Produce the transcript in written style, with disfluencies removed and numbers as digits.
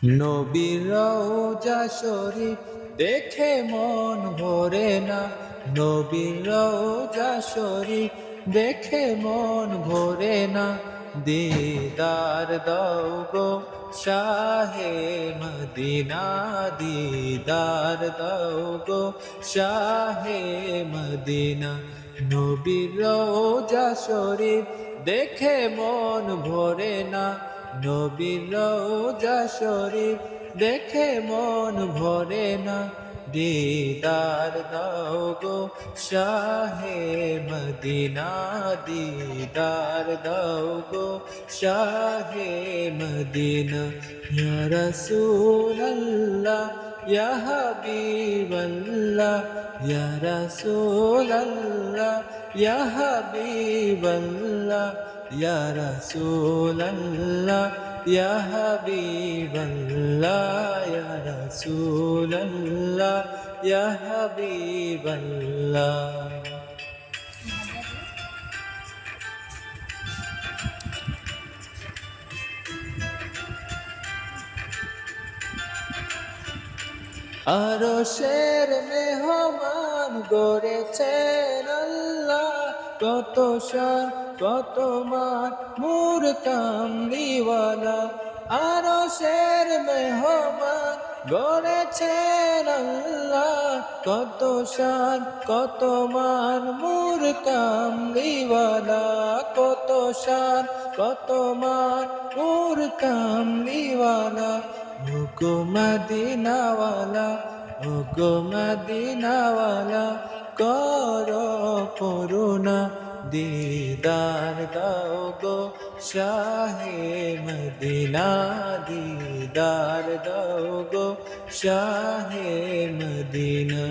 নবীর রওজা শরীফ দেখে মন ভরে না, নবীর রওজা শরীফ দেখে মন ভরে না। দিদার দাও গো শাহে মদিনা, দিদার দাও গো শাহে মদিনা। নবীর রওজা শরীফ দেখে মন ভরে না, নবীর রওজা শরীফ দেখে মন ভরে না। দিদার দাও গো শাহে মদিনা, দিদার দাও গো শাহে মদিনা। ইয়া রাসূলাল্লাহ ইয়া হাবিবাল্লাহ, ইয়া রাসূলাল্লাহ ইয়া হাবিবাল্লাহ, ইয়া রাসূলাল্লাহ ইয়া হাবিবাল্লাহ, ইয়া রাসূলাল্লাহ ইয়া হাবিবাল্লাহ। আরশের মেহমান গড়েছেন আল্লাহ, কত শান কত মান নূর কামলিওয়ালা। আরশের মেহমান গড়েছেন আল্লাহ, কত শান কত মান নূর কামলিওয়ালা, কত শান কত মান নূর কামলিওয়ালা। ওগো মদিনাওয়ালা, ওগো মদিনাওয়ালা, করো করুণা। দিদার দাও গো শাহে মদিনা, দিদার দাও গো শাহে মদিনা।